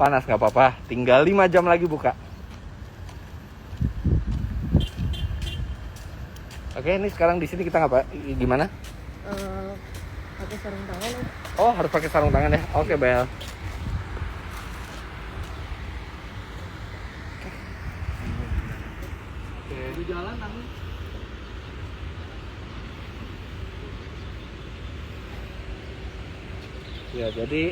Panas nggak apa-apa, tinggal 5 jam lagi buka. Oke, ini sekarang di sini kita gimana? Pakai sarung tangan. Oh, harus pakai sarung tangan ya. Oke, Bel. Di jalan nanti. Ya, jadi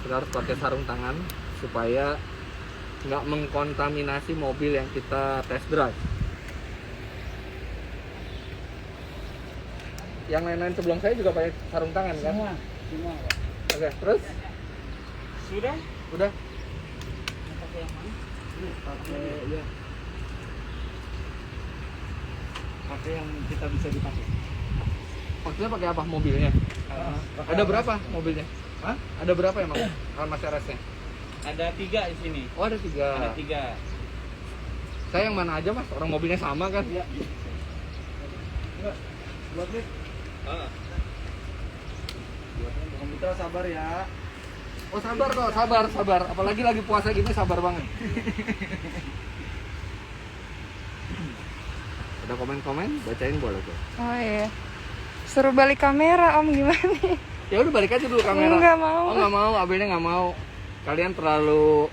kita harus pakai sarung tangan supaya nggak mengkontaminasi mobil yang kita test drive. Yang lain-lain sebelum saya juga pakai sarung tangan kan? Semua. Oke, terus? Sudah? Udah? Pakai yang mana? Pakai ya. Pakai yang kita bisa dipakai. Maksudnya pakai apa mobilnya? Ada berapa mobilnya? Hah? Ada berapa emang Almas RS-nya? Ada 3 di sini. Oh, ada 3. Ada 3. Saya yang mana aja, Mas? Orang mobilnya sama kan? Iya. Buat deh. Bang Mitra sabar ya. Oh, sabar kok, sabar. Apalagi lagi puasa gini sabar banget. Ada komen-komen? Bacain boleh tuh. Oh iya. Suruh balik kamera Om, gimana nih? Ya udah balik aja dulu kamera. Nggak mau. Oh, nggak mau, Abelnya nggak mau. Kalian terlalu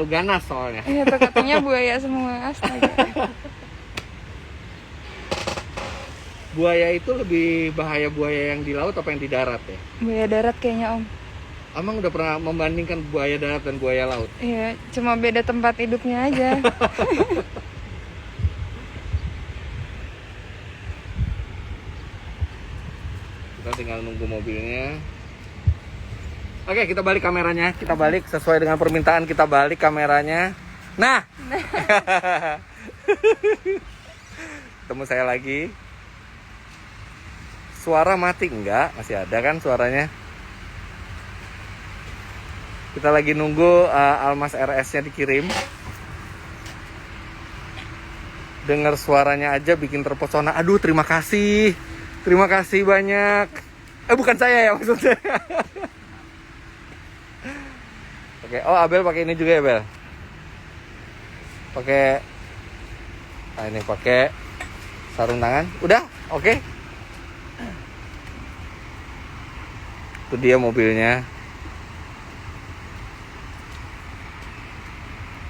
ganas soalnya. Iya, tuh katanya buaya semua. Astaga. Buaya itu lebih bahaya buaya yang di laut apa yang di darat ya? Buaya darat kayaknya Om. Amang udah pernah membandingkan buaya darat dan buaya laut? Iya, cuma beda tempat hidupnya aja. Kita tinggal nunggu mobilnya. Oke, kita balik kameranya. Kita balik sesuai dengan permintaan, kita balik kameranya. Nah. Ketemu saya lagi. Suara mati enggak? Masih ada kan suaranya? Kita lagi nunggu Almas RS-nya dikirim. Dengar suaranya aja bikin terpesona. Aduh, terima kasih. Terima kasih banyak. Bukan saya ya maksudnya. Oke, oh Abel pakai ini juga ya, Bel? Pakai ini pakai sarung tangan. Udah? Oke. Itu dia mobilnya.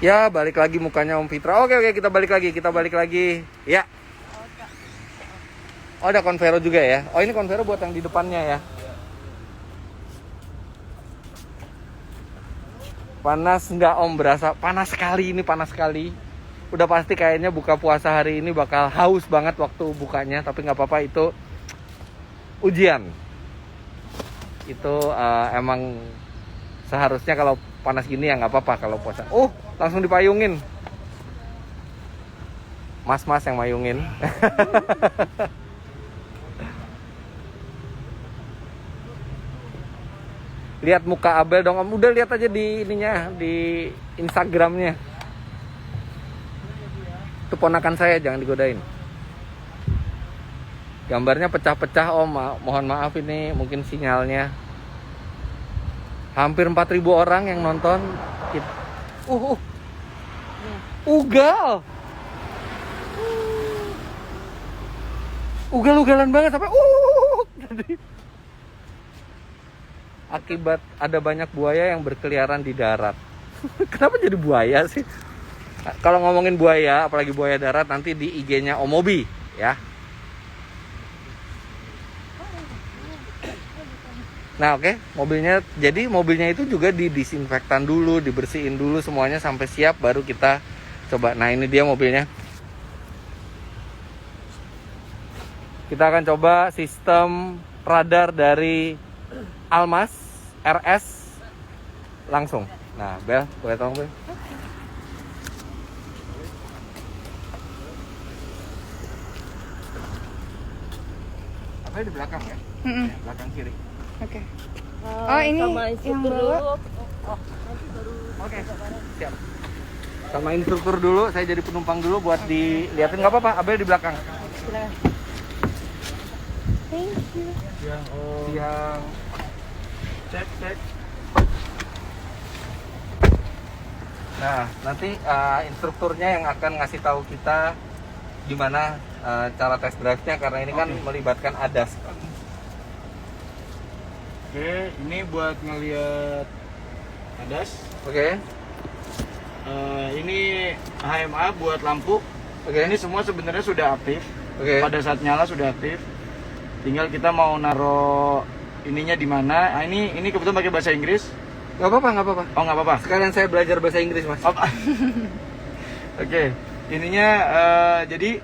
Ya, balik lagi mukanya Om Fitra. Oke, kita balik lagi. Ya. Oh, ada Convero juga ya. Oh, ini Convero buat yang di depannya ya. Panas nggak Om? Berasa panas sekali ini, panas sekali. Udah pasti kayaknya buka puasa hari ini bakal haus banget waktu bukanya. Tapi nggak apa-apa, itu ujian. Itu emang seharusnya kalau panas gini ya nggak apa-apa kalau puasa. Oh, langsung dipayungin. Mas-mas yang mayungin. Lihat muka Abel dong Om. Udah lihat aja di ininya, di Instagramnya. Itu ponakan saya, jangan digodain. Gambarnya pecah-pecah Om. Mohon maaf ini mungkin sinyalnya. Hampir 4.000 orang yang nonton. Ugal. Ugal-ugalan banget sampai akibat ada banyak buaya yang berkeliaran di darat. Kenapa jadi buaya sih? Kalau ngomongin buaya, apalagi buaya darat, nanti di IG-nya Omobi ya. Nah, oke, mobilnya, jadi mobilnya itu juga didisinfektan dulu, dibersihin dulu semuanya sampai siap, baru kita coba. Nah, ini dia mobilnya. Kita akan coba sistem radar dari Almas RS langsung. Nah, Bel, boleh tolong Bel? Apa di belakang ya? Belakang kiri. Oke. Oh, ini yang bawa. Oke, siap. Sama instruktur dulu, saya jadi penumpang dulu buat dilihatin. Nggak apa-apa, Abel di belakang. Silakan. Thank you. Siang. Cek. Nah, nanti instrukturnya yang akan ngasih tahu kita gimana cara test drive-nya karena ini kan melibatkan ADAS. Oke, ini buat ngelihat ADAS. Oke. Ini HMA buat lampu. Oke. Ini semua sebenarnya sudah aktif. Oke. Pada saat nyala sudah aktif. Tinggal kita mau naro ininya di mana. Nah, ini kebetulan pakai bahasa Inggris. Nggak apa-apa, nggak apa-apa. Oh, nggak apa-apa. Sekalian saya belajar bahasa Inggris, Mas. Oke. Ininya jadi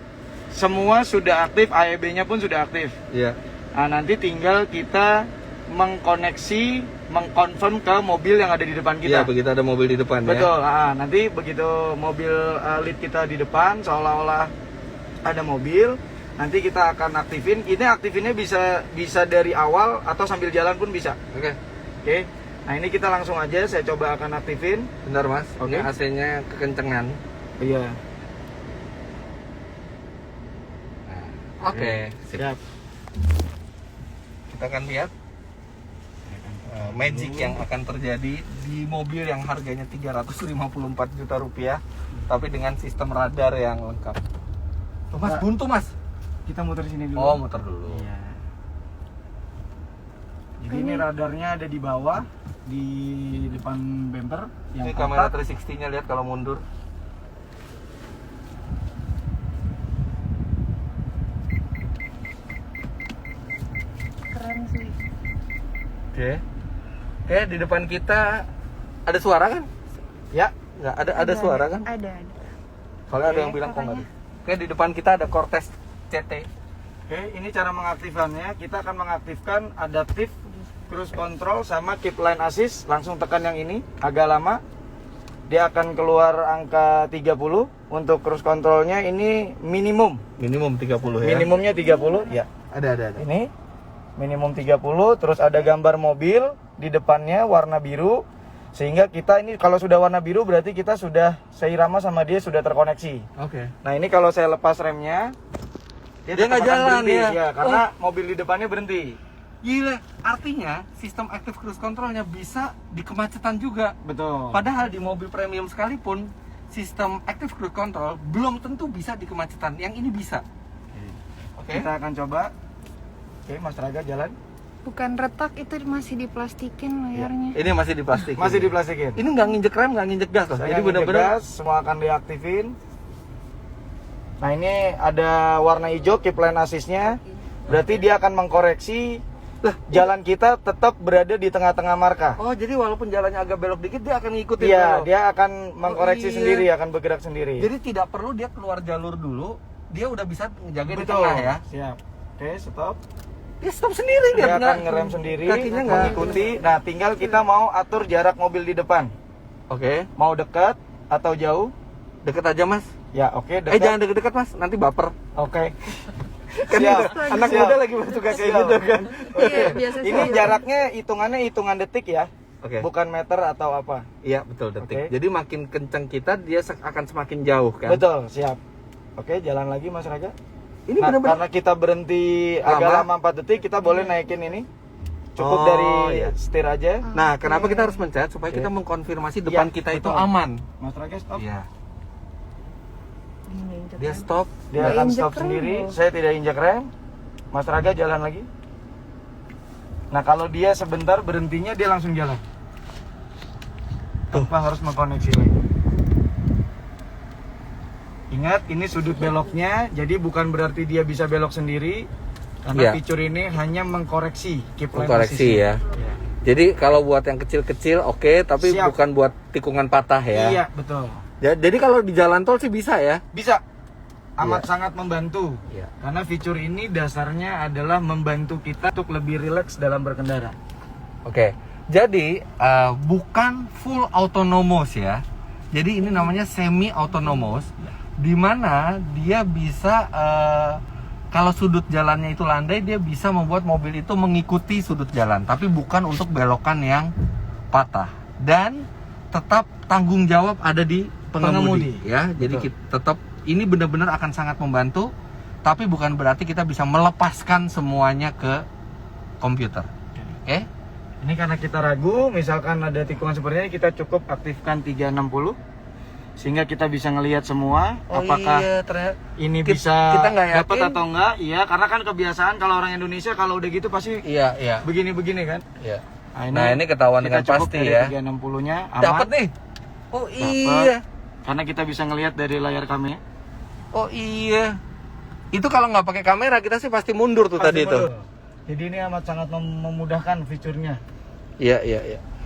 semua sudah aktif, AEB-nya pun sudah aktif. Iya. Nah, nanti tinggal kita mengkoneksi, mengkonfirm ke mobil yang ada di depan Iya, kita. begitu ada mobil di depan Betul. Nanti begitu mobil lead kita di depan, seolah-olah ada mobil, nanti kita akan aktifin. Ini aktifinnya bisa dari awal atau sambil jalan pun bisa. ya. Oke. Oke. Nah, ini kita langsung aja, saya coba akan aktifin. Bentar, Mas. Oke. Ini AC-nya kekencengan. Iya. Oke. Sip. Siap. Kita akan lihat magic yang akan terjadi di mobil yang harganya 354 juta rupiah tapi dengan sistem radar yang lengkap. Tuh, Mas, Pak. buntu, Mas. Kita muter sini dulu. Oh, muter dulu. Iya. Jadi ini radarnya ada di bawah, di depan bumper. Ini Yang kamera kotak. 360-nya, lihat kalau mundur. Keren sih. Oke. Oke, di depan kita ada suara kan? Ya. Nggak ada suara kan? Ada. Soalnya ada yang bilang kok nggak ada. Oke, di depan kita ada Cortez CT. Oke, ini cara mengaktifkannya. Kita akan mengaktifkan adaptif cruise control sama keep line assist. Langsung tekan yang ini, agak lama. Dia akan keluar angka 30. Untuk cruise controlnya ini minimum. Minimum 30 ya. Minimumnya 30, ya. Ada. Ini minimum 30, terus ada gambar mobil di depannya warna biru. Sehingga kita ini kalau sudah warna biru berarti kita sudah seirama sama dia, sudah terkoneksi. Oke. Nah, ini kalau saya lepas remnya Dia tetap nggak akan jalan, berhenti, ya? karena mobil di depannya berhenti. Gila, artinya sistem active cruise controlnya bisa di kemacetan juga. Betul. Padahal di mobil premium sekalipun sistem active cruise control belum tentu bisa di kemacetan. Yang ini bisa. Oke. Kita akan coba. Oke, Mas Raga jalan. Bukan retak, itu masih diplastikin layarnya. Ini masih di plastik. Masih diplastikin. Ini nggak nginjek rem, nggak nginjek gas loh. Saya Jadi benar-benar gas, semua akan diaktifin. Nah, ini ada warna hijau keep line assist-nya. Berarti dia akan mengkoreksi jalan kita tetap berada di tengah-tengah marka. Oh, jadi walaupun jalannya agak belok dikit dia akan ngikutin Iya, belok. dia akan mengkoreksi iya. sendiri, akan bergerak sendiri. Jadi tidak perlu dia keluar jalur dulu, dia udah bisa menjaga di Betul. tengah ya. Siap. Oke, stop. Dia stop sendiri Dia nggak- akan ngerem sendiri, kakinya nggak mengikuti. Nah, tinggal kita mau atur jarak mobil di depan. Oke, Mau dekat atau jauh? deket aja Mas. Ya, oke, dekat. Jangan deket-deket Mas, nanti baper. Oke. Kan Siap. gitu, anak Siap. muda lagi bertugas kayak Siap. gitu kan. Iya, biasa Ini sih. jaraknya hitungannya hitungan detik ya, Oke. bukan meter atau apa. Iya betul detik. Oke. Jadi makin kencang kita dia akan semakin jauh kan. Betul, siap. Oke, jalan lagi Mas Raga. Ini Nah, benar-benar. karena kita berhenti agak lama 4 detik, kita boleh naikin ini. Cukup Oh, dari iya. setir aja. Nah, kenapa kita harus mencet supaya Oke. kita mengkonfirmasi depan Iya, kita itu betul. aman. Mas Raga stop. Iya. Ini injek Dia rem. stop. Dia Nggak akan injek stop rem sendiri. loh. Saya tidak injak rem. Mas Raga jalan lagi. Nah, kalau dia sebentar berhentinya dia langsung jalan. Tanpa harus mengkoneksi lagi. Ingat, ini sudut beloknya, jadi bukan berarti dia bisa belok sendiri. Karena Iya. fitur ini hanya mengkoreksi keep line Mengkoreksi ya. assist-nya. Iya. Jadi kalau buat yang kecil-kecil oke, tapi Siap. bukan buat tikungan patah ya. Iya, betul. Jadi kalau di jalan tol sih bisa ya. Bisa. Amat Iya. sangat membantu. Iya. Karena fitur ini dasarnya adalah membantu kita untuk lebih rileks dalam berkendara. Oke. Jadi bukan full autonomous ya. Jadi ini namanya semi autonomous, di mana dia bisa kalau sudut jalannya itu landai, dia bisa membuat mobil itu mengikuti sudut jalan, tapi bukan untuk belokan yang patah. Dan tetap tanggung jawab ada di pengemudi, Pengemudi. ya. Jadi Betul. kita tetap ini benar-benar akan sangat membantu, tapi bukan berarti kita bisa melepaskan semuanya ke komputer. Oke? Ini karena kita ragu, misalkan ada tikungan seperti ini, kita cukup aktifkan 360. sehingga kita bisa ngelihat semua apakah ternyata ini Kita- bisa kita nggak dapat yakin. atau enggak. Iya, karena kan kebiasaan kalau orang Indonesia kalau udah gitu pasti iya. begini-begini kan. Iya. Nah, ini ketahuan kita dengan cukup pasti dari ya. 360-nya aman. Dapat nih. Oh Dapat. iya. Karena kita bisa ngelihat dari layar kamera. Oh iya. Itu kalau nggak pakai kamera kita sih pasti mundur tuh tadi itu. Jadi ini amat sangat memudahkan fiturnya. Iya.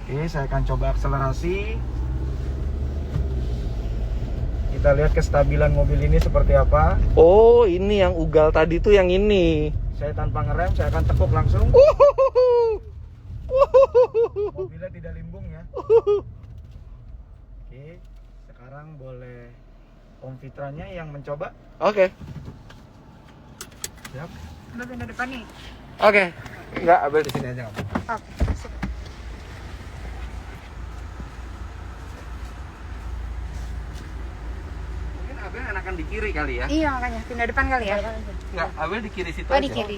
Oke, saya akan coba akselerasi. Kita lihat kestabilan mobil ini seperti apa. Oh, ini yang ugal tadi tuh yang ini. Saya tanpa ngerem, saya akan tekuk langsung. Mobilnya tidak limbung ya. Oke, sekarang boleh Om Fitranya yang mencoba. Oke. Siap. Udah pindah depan nih. Oke. Enggak, Abel di sini aja nggak apa-apa. Oke, sip. Mungkin Abel enakan di kiri kali ya. Iya makanya pindah depan kali ya. Enggak, Abel di kiri situ Oh aja. di kiri.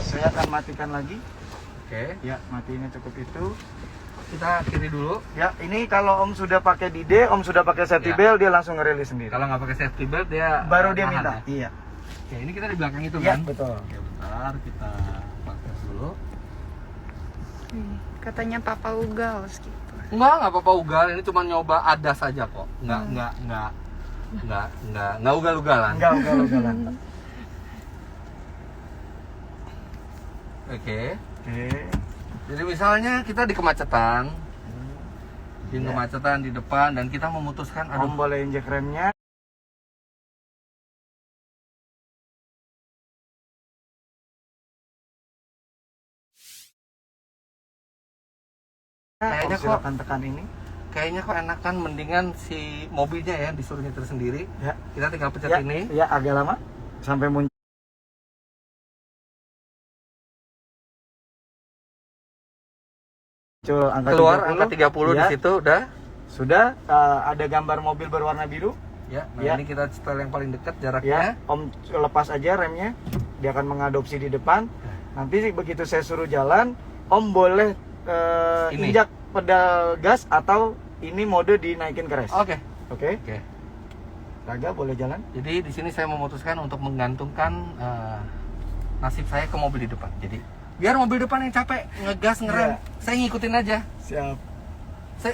Saya akan matikan lagi. Oke. Ya, matiinnya cukup itu. Kita kiri dulu. Ya, ini kalau Om sudah pakai DD, Om sudah pakai safety Ya. belt, dia langsung ngerilis sendiri. Kalau nggak pakai safety belt dia Baru dia nahan minta. ya. Iya. Oke, ini kita di belakang itu Iya, kan? betul. Oke, bentar kita pakai dulu. Katanya Papa Ugal gitu. Enggak apa-apa ugal. Ini cuma nyoba ada saja kok. Enggak ugal-ugalan. Enggak ugal-ugalan. Oke. Oke. Jadi misalnya kita di kemacetan, di Ya. kemacetan di depan dan kita memutuskan Om boleh injek remnya. Kayaknya Om kok- silakan tekan ini. kayaknya kok enakan mendingan si mobilnya ya disuruh nyetir sendiri. Ya. Kita tinggal pencet Ya, ini. ya agak lama sampai muncul angka Keluar 30. angka 30 di Ya. situ udah. Sudah ada gambar mobil berwarna biru. Ya, nah Ya. ini kita setel yang paling dekat Ya, jaraknya. Om lepas aja remnya. Dia akan mengadopsi di depan. Nanti begitu saya suruh jalan, Om boleh Ini. injak pedal gas atau ini mode dinaikin ke res. Oke. Oke. Oke. Raga boleh jalan. Jadi di sini saya memutuskan untuk menggantungkan nasib saya ke mobil di depan. Jadi biar mobil depan yang capek ngegas ngerem, Iya. saya ngikutin aja. Siap. Saya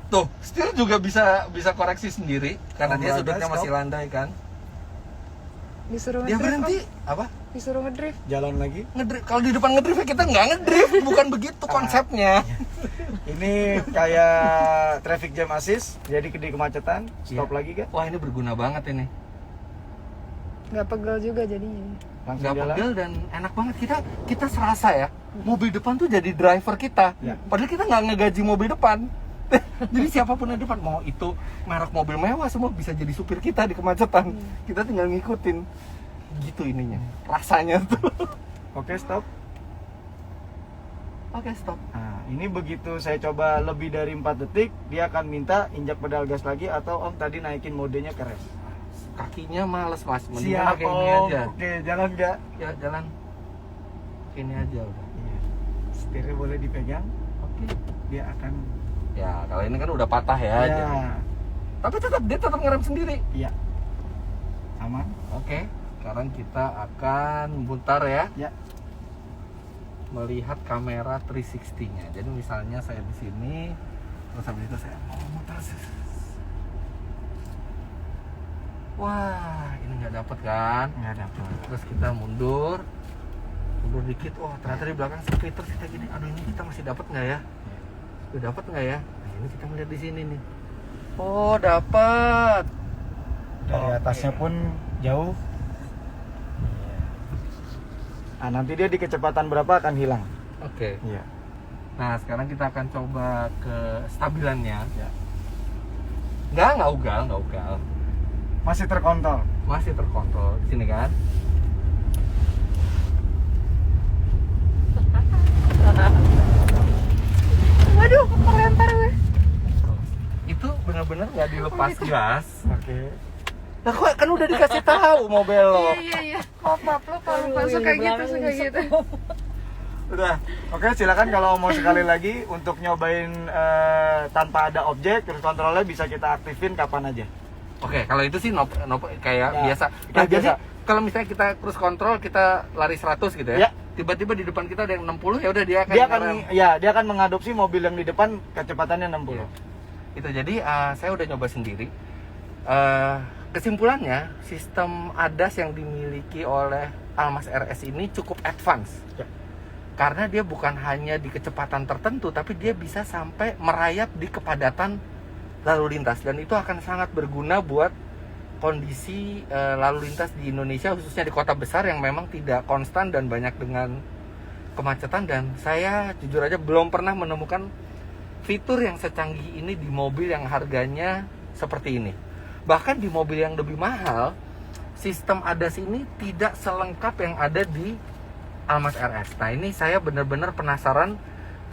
tuh, setir juga bisa koreksi sendiri karena dia Om sudutnya Raga, masih stop. landai kan. Disuruh Dia ngedrift. berhenti Om. apa? Disuruh ngedrift. Jalan lagi. Ngedrift. Kalau di depan ngedrift ya kita nggak ngedrift, bukan begitu konsepnya. Ini kayak traffic jam assist. Jadi di kemacetan, stop Iya. lagi kan? Wah, ini berguna banget ini. Nggak pegel juga jadinya. Langsung Nggak jalan. pegel dan enak banget. Kita serasa ya, mobil depan tuh jadi driver kita. Ya. Padahal kita nggak ngegaji mobil depan. Jadi siapapun yang depan, mau itu merek mobil mewah, semua bisa jadi supir kita di kemacetan. Kita tinggal ngikutin. Gitu ininya, rasanya tuh. Oke, stop. Oke, stop. Nah, ini begitu saya coba lebih dari 4 detik, dia akan minta injak pedal gas lagi atau Om tadi naikin modenya ke res. Kakinya males mas, mending Siap, pakai ini Om. aja. Oke, jalan nggak? Ya jalan. Ini aja udah. Iya. Setirnya boleh dipegang, Oke. dia akan. Ya kalau ini kan udah patah ya. Ya, jadi- Tapi dia tetap ngerem sendiri. iya. Aman. Oke. Sekarang kita akan putar ya. Ya. Melihat kamera 360-nya. Jadi misalnya saya di sini, terus habis itu saya mau muter. Wah, ini nggak dapet kan? Nggak dapet. Terus kita mundur dikit. Oh, ternyata di belakang sepi. Terus kita gini, aduh ini kita masih dapat nggak ya? Udah dapat nggak ya? Nah, ini kita melihat di sini nih. Oh, dapat. Dari Oke. atasnya pun jauh. Nah, nanti dia di kecepatan berapa akan hilang. Oke. Iya. Nah, sekarang kita akan coba ke stabilannya. Ya. Nggak ugal. Masih terkontrol. Masih terkontrol di sini kan? Waduh, kelempar gue. Itu benar-benar nggak dilepas gas. Oke. Nah, kok kan udah dikasih tahu mobil lo. Iya. Maaf lo kalau lupa suka gitu. Udah. Oke, silakan kalau mau sekali lagi untuk nyobain tanpa ada objek, cruise controlnya bisa kita aktifin kapan aja. Oke, kalau itu sih kayak Ya, biasa. kayak Nah, jadi biasa. kalau misalnya kita cruise control, kita lari 100 gitu ya. Ya. Tiba-tiba di depan kita ada yang 60, ya udah dia akan Dia akan mengadopsi mobil yang di depan kecepatannya 60. Itu jadi saya udah nyoba sendiri. Kesimpulannya, sistem ADAS yang dimiliki oleh Almas RS ini cukup advance. Ya. Karena dia bukan hanya di kecepatan tertentu, tapi dia bisa sampai merayap di kepadatan lalu lintas, dan itu akan sangat berguna buat kondisi lalu lintas di Indonesia, khususnya di kota besar yang memang tidak konstan dan banyak dengan kemacetan. Dan saya jujur aja belum pernah menemukan fitur yang secanggih ini di mobil yang harganya seperti ini. Bahkan di mobil yang lebih mahal, sistem ADAS ini tidak selengkap yang ada di Almas RS. Nah, ini saya benar-benar penasaran.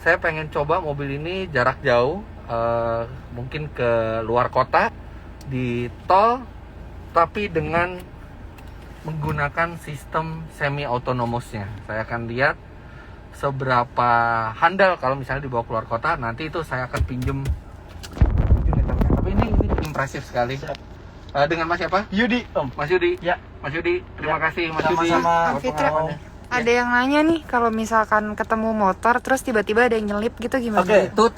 Saya pengen coba mobil ini jarak jauh, mungkin ke luar kota, di tol, tapi dengan menggunakan sistem semi autonomousnya. Saya akan lihat seberapa handal kalau misalnya dibawa keluar kota. Nanti itu saya akan pinjem. Tapi ini impresif sekali. Dengan Mas siapa? Yudi, Om. Mas Yudi. Ya. Mas Yudi, terima kasih Mas Yudi. Sama-sama. Om Fitra, ada yang nanya nih, kalau misalkan ketemu motor terus tiba-tiba ada yang nyelip gitu gimana? Oke. Itu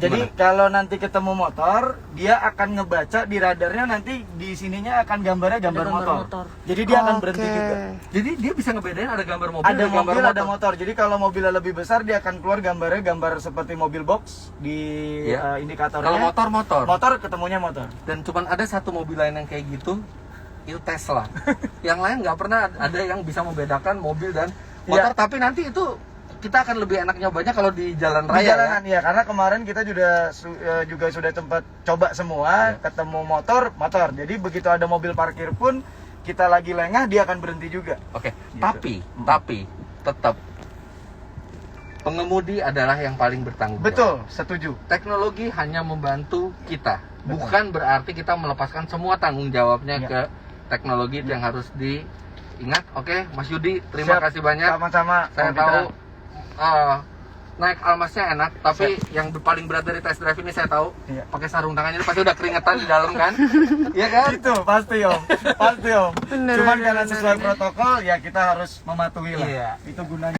Jadi kalau nanti ketemu motor, dia akan ngebaca di radarnya, nanti di sininya akan gambarnya gambar motor. Jadi dia akan berhenti juga. Jadi dia bisa ngebedain ada gambar mobil, Ada gambar mobil, ada motor. Jadi kalau mobilnya lebih besar, dia akan keluar gambarnya gambar seperti mobil box di indikatornya. Kalau motor. Motor ketemunya motor. Dan cuman ada satu mobil lain yang kayak gitu, itu Tesla. Yang lain nggak pernah ada yang bisa membedakan mobil dan motor. Tapi nanti itu kita akan lebih enak nyobanya kalau di jalan raya. Di jalanan ya, karena kemarin kita juga sudah tempat coba semua, ketemu motor. Jadi begitu ada mobil parkir pun kita lagi lengah, dia akan berhenti juga. Oke. Gitu. Tapi tetap pengemudi adalah yang paling bertanggung jawab. Betul, setuju. Teknologi hanya membantu kita, bukan berarti kita melepaskan semua tanggung jawabnya ke teknologi. Itu yang harus diingat. Oke, Mas Yudi, terima kasih banyak. Sama-sama. Saya Om tahu Fitra. naik Almasnya enak, tapi yang paling berat dari test drive ini saya tahu pakai sarung tangannya pasti udah keringetan di dalam kan? Iya kan? Itu pasti Om, pasti Om. Bener, Cuman bener, karena bener, sesuai bener. protokol ya kita harus mematuhi lah. Iya. Itu gunanya.